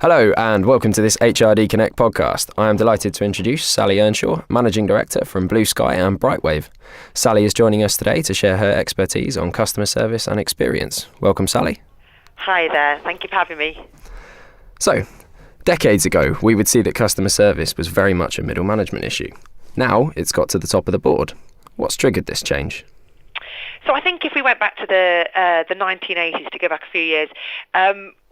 Hello and welcome to this HRD Connect podcast. I am delighted to introduce Sally Earnshaw, Managing Director from Blue Sky and Brightwave. Sally is joining us today to share her expertise on customer service and experience. Welcome, Sally. Hi there, thank you for having me. So, decades ago, we would see that customer service was very much a middle management issue. Now, it's got to the top of the board. What's triggered this change? So I think if we went back to the 1980s, to go back a few years,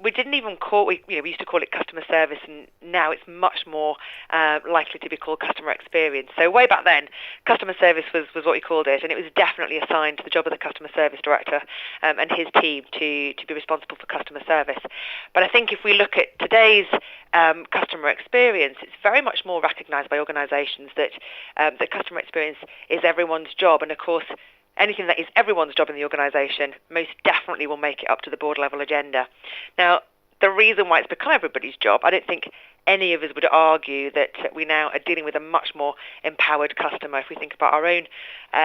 we didn't even call we used to call it customer service, and now it's much more likely to be called customer experience. So way back then, customer service was what we called it, and it was definitely assigned to the job of the customer service director and his team to be responsible for customer service. But I think if we look at today's customer experience, it's very much more recognised by organisations that that customer experience is everyone's job, and of course, anything that is everyone's job in the organisation most definitely will make it up to the board level agenda. Now, the reason why it's become everybody's job, I don't think any of us would argue that we now are dealing with a much more empowered customer. If we think about our own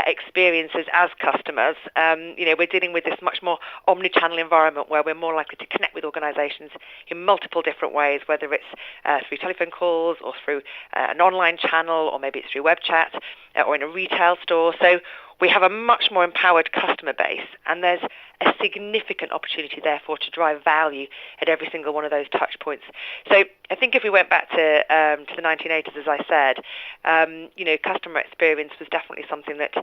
experiences as customers, we're dealing with this much more omni-channel environment where we're more likely to connect with organisations in multiple different ways, whether it's through telephone calls or through an online channel, or maybe it's through web chat or in a retail store. So we have a much more empowered customer base, and there's a significant opportunity, therefore, to drive value at every single one of those touch points. So I think if we went back to the 1980s, as I said, customer experience was definitely something that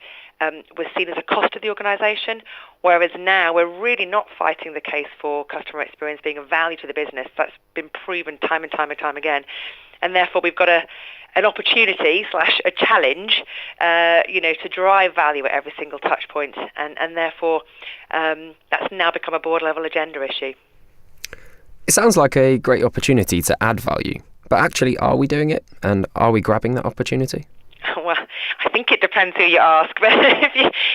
was seen as a cost to the organisation, whereas now we're really not fighting the case for customer experience being of value to the business. That's been proven time and time again. And therefore, we've got an opportunity / a challenge, to drive value at every single touch point, and therefore that's now become a board level agenda issue. It sounds like a great opportunity to add value, but actually, are we doing it, and are we grabbing that opportunity? Well, I think it depends who you ask. But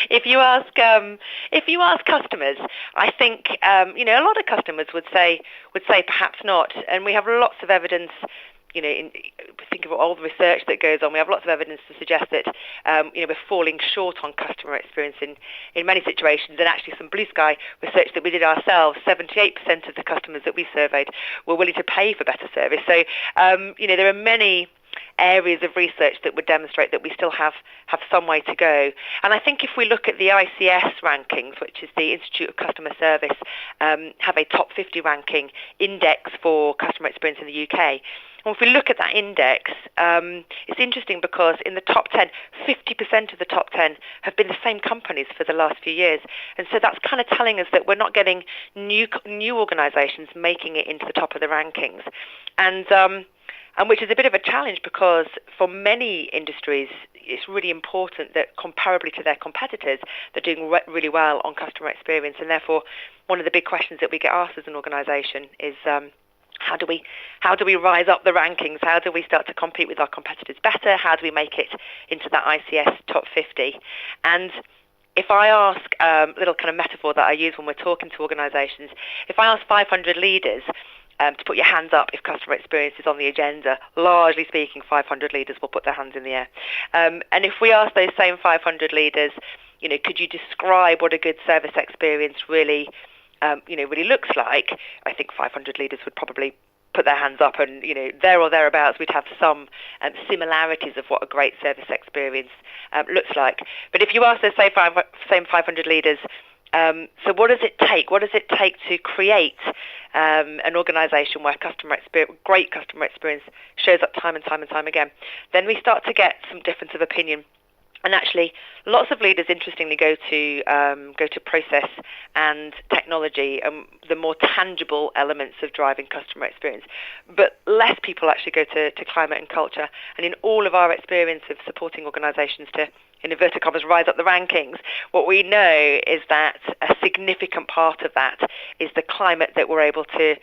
if you ask customers, I think a lot of customers would say perhaps not, and we have lots of evidence. Think of all the research that goes on. We have lots of evidence to suggest that we're falling short on customer experience in many situations. And actually, some Blue Sky research that we did ourselves, 78% of the customers that we surveyed were willing to pay for better service. So there are many areas of research that would demonstrate that we still have some way to go. And I think if we look at the ICS rankings, which is the Institute of Customer Service, have a top 50 ranking index for customer experience in the UK. And if we look at that index, it's interesting because in the top 10, 50% of the top 10 have been the same companies for the last few years. And so that's kind of telling us that we're not getting new organisations making it into the top of the rankings. And which is a bit of a challenge, because for many industries, it's really important that comparably to their competitors, they're doing really well on customer experience. And therefore, one of the big questions that we get asked as an organisation is, how do we rise up the rankings? How do we start to compete with our competitors better? How do we make it into that ICS top 50? And if I ask a little kind of metaphor that I use when we're talking to organisations, if I ask 500 leaders to put your hands up if customer experience is on the agenda, largely speaking, 500 leaders will put their hands in the air. And if we ask those same 500 leaders, could you describe what a good service experience really looks like, I think 500 leaders would probably put their hands up, and there or thereabouts we'd have some similarities of what a great service experience looks like. But if you ask those same 500 leaders, so what does it take? What does it take to create an organisation where great customer experience shows up time and time again? Then we start to get some difference of opinion. And actually, lots of leaders, interestingly, go to process and technology and the more tangible elements of driving customer experience. But less people actually go to climate and culture. And in all of our experience of supporting organisations to, in inverted commas, rise up the rankings, what we know is that a significant part of that is the climate that we're able to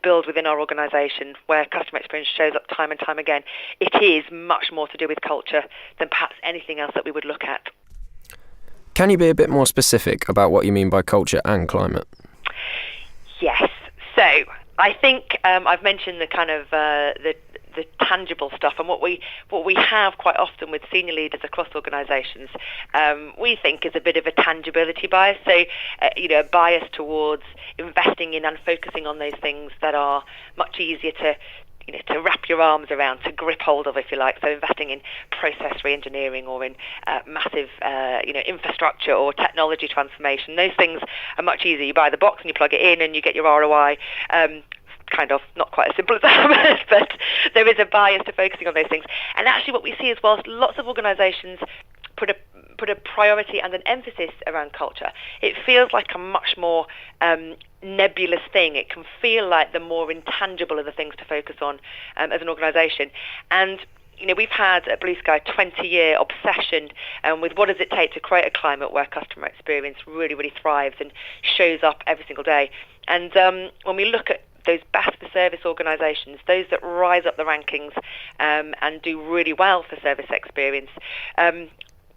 build within our organisation, where customer experience shows up time and time again. It is much more to do with culture than perhaps anything else that we would look at. Can you be a bit more specific about what you mean by culture and climate? Yes. So I think I've mentioned the kind of the the tangible stuff. And what we have quite often with senior leaders across organisations, we think is a bit of a tangibility bias. So, a bias towards investing in and focusing on those things that are much easier to wrap your arms around, to grip hold of, if you like. So investing in process re-engineering or in massive, infrastructure or technology transformation. Those things are much easier. You buy the box and you plug it in and you get your ROI. Kind of not quite as simple as that, but there is a bias to focusing on those things. And actually what we see is whilst lots of organisations put a priority and an emphasis around culture, it feels like a much more nebulous thing. It can feel like the more intangible of the things to focus on as an organisation. And we've had at Blue Sky 20-year obsession with what does it take to create a climate where customer experience really, really thrives and shows up every single day. And when we look at those best for service organisations, those that rise up the rankings and do really well for service experience,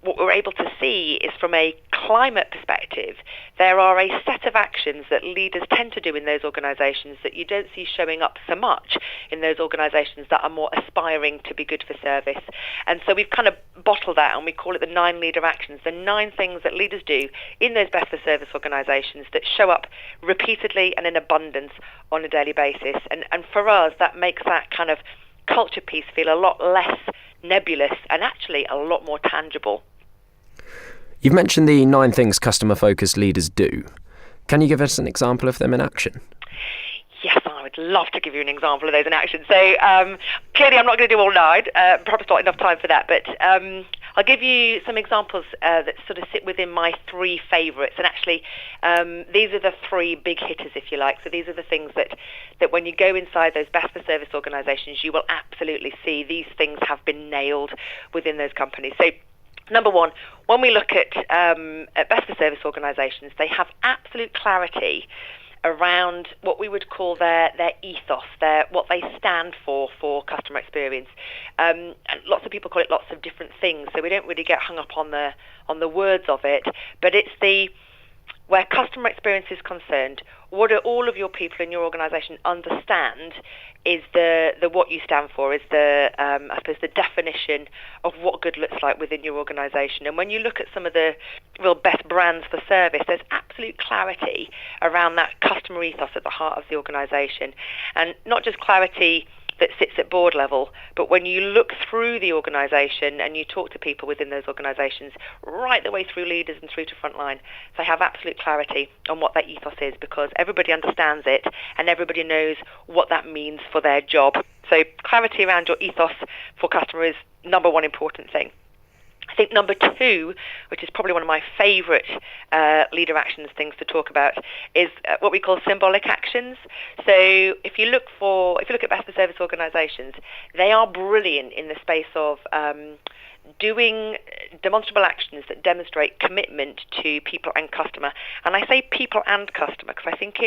what we're able to see is from a climate perspective, there are a set of actions that leaders tend to do in those organisations that you don't see showing up so much in those organisations that are more aspiring to be good for service. And so we've kind of bottled that and we call it the 9 leader actions, the 9 things that leaders do in those best for service organisations that show up repeatedly and in abundance on a daily basis. And for us, that makes that kind of culture piece feel a lot less nebulous and actually a lot more tangible. You've mentioned the 9 things customer-focused leaders do. Can you give us an example of them in action? Yes, I would love to give you an example of those in action. So clearly I'm not going to do all 9, perhaps not enough time for that, but I'll give you some examples that sort of sit within my 3 favourites. And actually, these are the 3 big hitters, if you like. So these are the things that when you go inside those best for service organisations, you will absolutely see these things have been nailed within those companies. So number 1, when we look at best for service organisations, they have absolute clarity around what we would call their ethos, what they stand for customer experience. And lots of people call it lots of different things, so we don't really get hung up on the words of it. But it's where customer experience is concerned, what do all of your people in your organisation understand is the what you stand for, is I suppose the definition of what good looks like within your organisation. And when you look at some of the real best brands for service, there's absolute clarity around that customer ethos at the heart of the organisation. And not just clarity that sits at board level, but when you look through the organisation and you talk to people within those organisations, right the way through leaders and through to frontline, they have absolute clarity on what that ethos is because everybody understands it and everybody knows what that means for their job. So clarity around your ethos for customer is number 1 important thing. I think number 2, which is probably one of my favourite leader actions things to talk about, is what we call symbolic actions. So if you look at best for service organisations, they are brilliant in the space of doing demonstrable actions that demonstrate commitment to people and customer. And I say people and customer because I think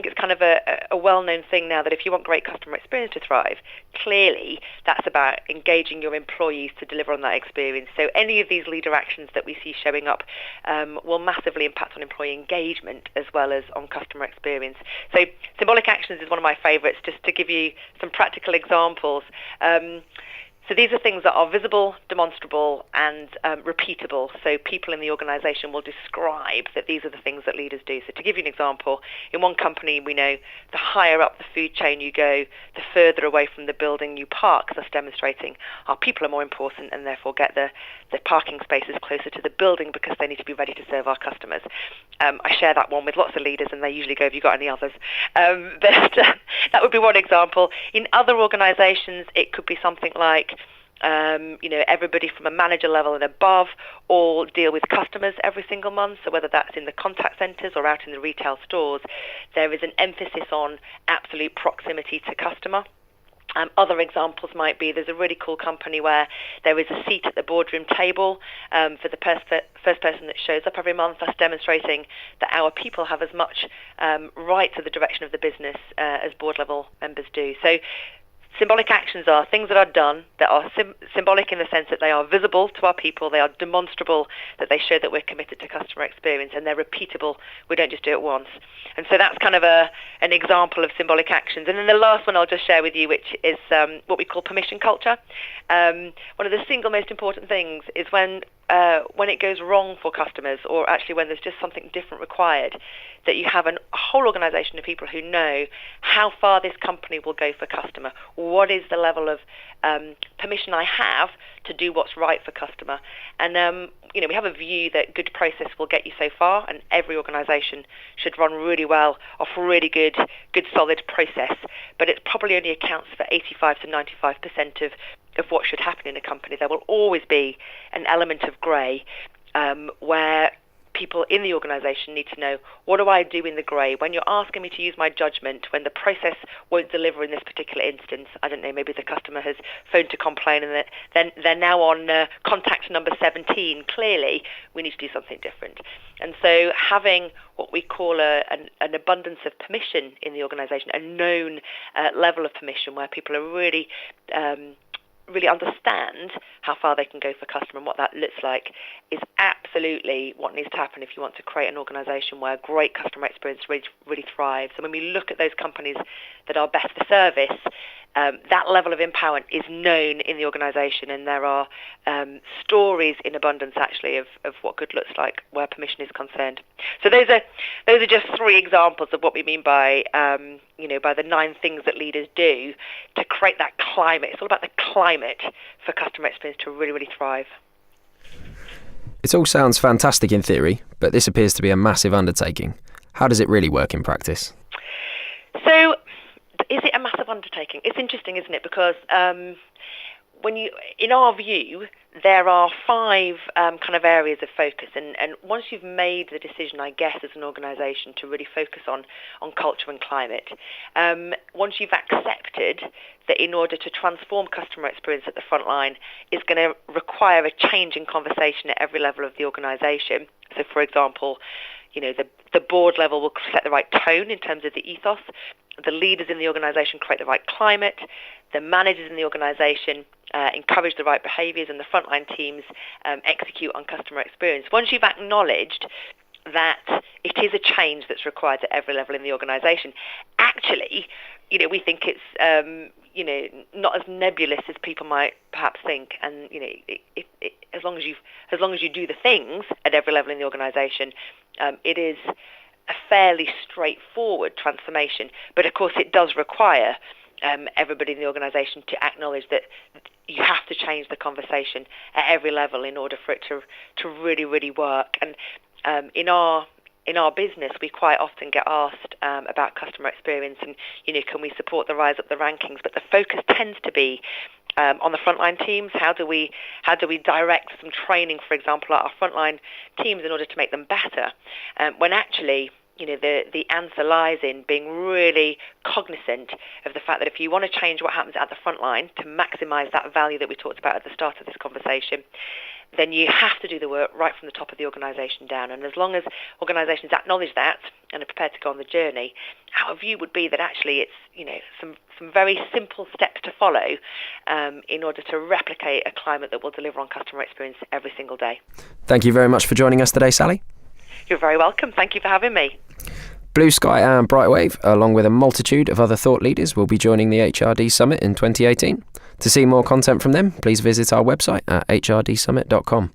it's kind of a well-known thing now that if you want great customer experience to thrive, clearly that's about engaging your employees to deliver on that experience. So any of these leader actions that we see showing up will massively impact on employee engagement as well as on customer experience. So symbolic actions is one of my favourites, just to give you some practical examples. So these are things that are visible, demonstrable, and repeatable. So people in the organisation will describe that these are the things that leaders do. So to give you an example, in one company we know the higher up the food chain you go, the further away from the building you park, thus demonstrating our people are more important and therefore get the parking spaces closer to the building because they need to be ready to serve our customers. I share that one with lots of leaders and they usually go, have you got any others? But that would be one example. In other organisations, it could be something like everybody from a manager level and above all deal with customers every single month. So whether that's in the contact centres or out in the retail stores, there is an emphasis on absolute proximity to customer. Other examples might be there's a really cool company where there is a seat at the boardroom table for the first person that shows up every month, thus demonstrating that our people have as much right to the direction of the business as board level members do. So Symbolic actions are things that are done that are symbolic in the sense that they are visible to our people, they are demonstrable, that they show that we're committed to customer experience, and they're repeatable. We don't just do it once. And so that's kind of an example of symbolic actions. And then the last one I'll just share with you, which is what we call permission culture. One of the single most important things is when it goes wrong for customers, or actually when there's just something different required, that you have a whole organisation of people who know how far this company will go for customer. What is the level of permission I have to do what's right for customer? And we have a view that good process will get you so far, and every organisation should run really well off really good solid process. But it probably only accounts for 85 to 95% of what should happen in a company. There will always be an element of grey where people in the organisation need to know, what do I do in the grey? When you're asking me to use my judgment, when the process won't deliver in this particular instance, I don't know, maybe the customer has phoned to complain and then they're now on contact number 17, clearly we need to do something different. And so having what we call an abundance of permission in the organisation, a known level of permission where people are really understand how far they can go for customer and what that looks like, is absolutely what needs to happen if you want to create an organisation where great customer experience really thrives. And when we look at those companies that are best for service, that level of empowerment is known in the organisation, and there are stories in abundance actually of what good looks like where permission is concerned. So those are just three examples of what we mean by by the 9 things that leaders do to create that climate. It's all about the climate for customer experience to really thrive. It all sounds fantastic in theory, but this appears to be a massive undertaking. How does it really work in practice? So, is it a massive undertaking? It's interesting, isn't it? Because in our view, there are 5 kind of areas of focus, and once you've made the decision, I guess, as an organisation to really focus on culture and climate, once you've accepted that in order to transform customer experience at the front line is going to require a change in conversation at every level of the organisation. So, for example, the board level will set the right tone in terms of the ethos, the leaders in the organisation create the right climate, the managers in the organisation encourage the right behaviours, and the frontline teams execute on customer experience. Once you've acknowledged that it is a change that's required at every level in the organisation, actually, we think it's not as nebulous as people might perhaps think, and as long as you do the things at every level in the organisation, it is a fairly straightforward transformation. But of course, it does require everybody in the organisation to acknowledge that you have to change the conversation at every level in order for it to really work. And in our business, we quite often get asked about customer experience and, can we support the rise up the rankings? But the focus tends to be on the frontline teams. How do we direct some training, for example, at our frontline teams in order to make them better? When actually, the answer lies in being really cognizant of the fact that if you want to change what happens at the front line to maximise that value that we talked about at the start of this conversation, then you have to do the work right from the top of the organisation down. And as long as organisations acknowledge that and are prepared to go on the journey, our view would be that actually it's some very simple steps to follow in order to replicate a climate that will deliver on customer experience every single day. Thank you very much for joining us today, Sally. You're very welcome. Thank you for having me. Blue Sky and Brightwave, along with a multitude of other thought leaders, will be joining the HRD Summit in 2018. To see more content from them, please visit our website at hrdsummit.com.